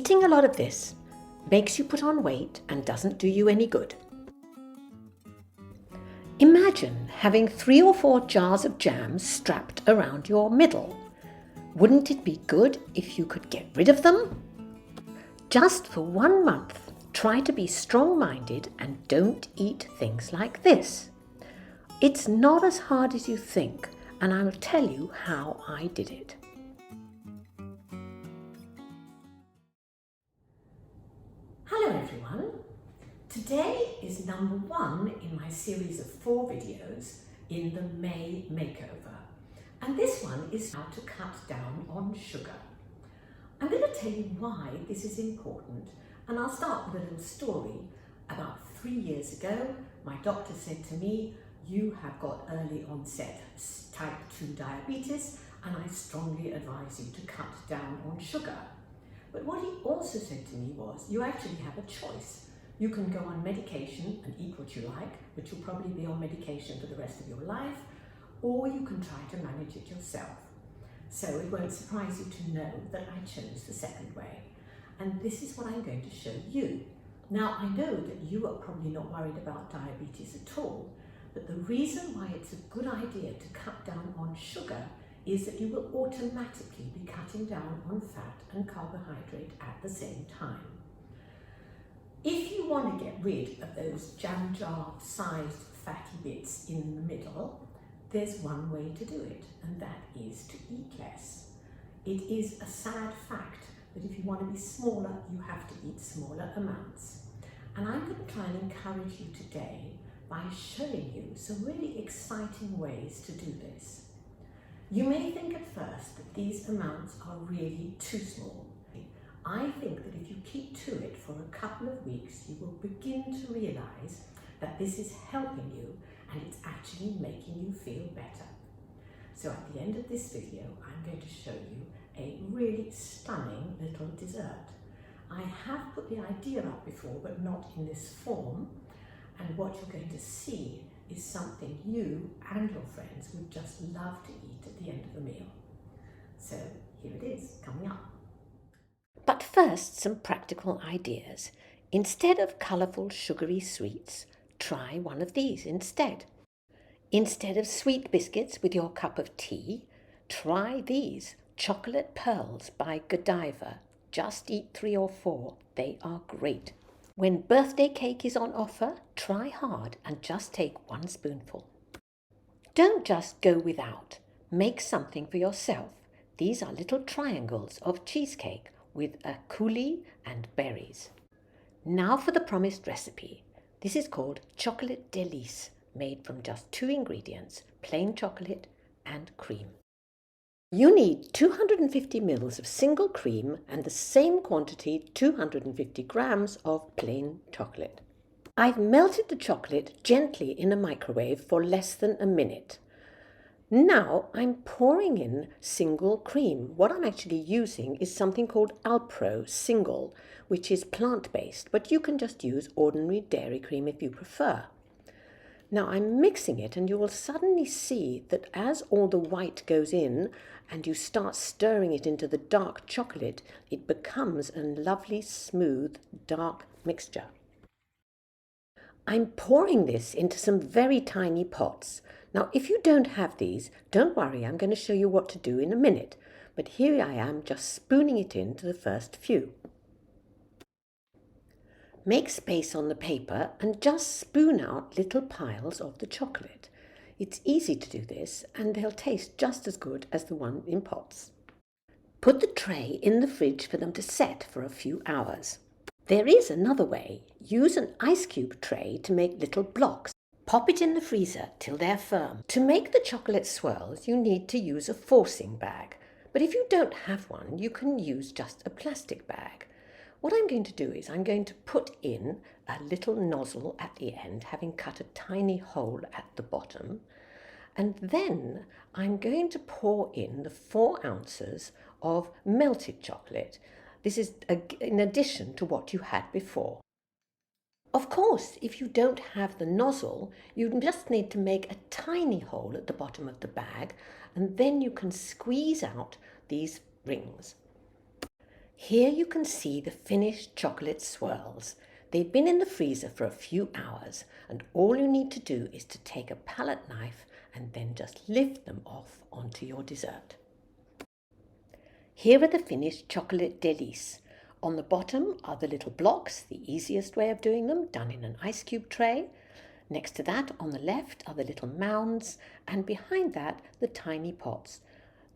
Eating a lot of this makes you put on weight and doesn't do you any good. Imagine having 3 or 4 jars of jam strapped around your middle. Wouldn't it be good if you could get rid of them? Just for 1 month, try to be strong-minded and don't eat things like this. It's not as hard as you think, and I will tell you how I did it. Hello everyone. Today is number 1 in my series of 4 videos in the May makeover. And this one is how to cut down on sugar. I'm going to tell you why this is important, and I'll start with a little story. About 3 years ago, my doctor said to me, "You have got early onset type 2 diabetes, and I strongly advise you to cut down on sugar." But what he also said to me was, you actually have a choice. You can go on medication and eat what you like, but you'll probably be on medication for the rest of your life, or you can try to manage it yourself. So it won't surprise you to know that I chose the second way. And this is what I'm going to show you. Now, I know that you are probably not worried about diabetes at all, but the reason why it's a good idea to cut down on sugar is that you will automatically be cutting down on fat and carbohydrate at the same time. If you want to get rid of those jam jar sized fatty bits in the middle, there's one way to do it, and that is to eat less. It is a sad fact that if you want to be smaller, you have to eat smaller amounts. And I'm going to try and encourage you today by showing you some really exciting ways to do this. You may think at first that these amounts are really too small. I think that if you keep to it for a couple of weeks, you will begin to realize that this is helping you and it's actually making you feel better. So at the end of this video, I'm going to show you a really stunning little dessert. I have put the idea up before, but not in this form. And what you're going to see is something you and your friends would just love to eat at the end of the meal. So here it is, coming up. But first, some practical ideas. Instead of colourful sugary sweets, try one of these instead. Instead of sweet biscuits with your cup of tea, try these, chocolate pearls by Godiva. Just eat 3 or 4, they are great. When birthday cake is on offer, try hard and just take 1 spoonful. Don't just go without. Make something for yourself. These are little triangles of cheesecake with a coulis and berries. Now for the promised recipe. This is called chocolate Delices, made from just 2 ingredients, plain chocolate and cream. You need 250 ml of single cream and the same quantity, 250 grams of plain chocolate. I've melted the chocolate gently in a microwave for less than a minute. Now I'm pouring in single cream. What I'm actually using is something called Alpro Single, which is plant-based, but you can just use ordinary dairy cream if you prefer. Now I'm mixing it, and you will suddenly see that as all the white goes in and you start stirring it into the dark chocolate, it becomes a lovely, smooth, dark mixture. I'm pouring this into some very tiny pots. Now, if you don't have these, don't worry, I'm going to show you what to do in a minute. But here I am just spooning it into the first few. Make space on the paper and just spoon out little piles of the chocolate. It's easy to do this, and they'll taste just as good as the one in pots. Put the tray in the fridge for them to set for a few hours. There is another way. Use an ice cube tray to make little blocks. Pop it in the freezer till they're firm. To make the chocolate swirls, you need to use a forcing bag. But if you don't have one, you can use just a plastic bag. What I'm going to do is I'm going to put in a little nozzle at the end, having cut a tiny hole at the bottom. And then I'm going to pour in the 4 ounces of melted chocolate. This is in addition to what you had before. Of course, if you don't have the nozzle, you just need to make a tiny hole at the bottom of the bag, and then you can squeeze out these rings. Here you can see the finished chocolate swirls. They've been in the freezer for a few hours, and all you need to do is to take a palette knife and then just lift them off onto your dessert. Here are the finished chocolate delices. On the bottom are the little blocks, the easiest way of doing them, done in an ice cube tray. Next to that, on the left, are the little mounds, and behind that, the tiny pots.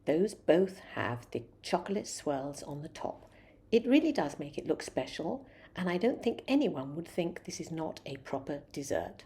Those both have the chocolate swirls on the top. It really does make it look special, and I don't think anyone would think this is not a proper dessert.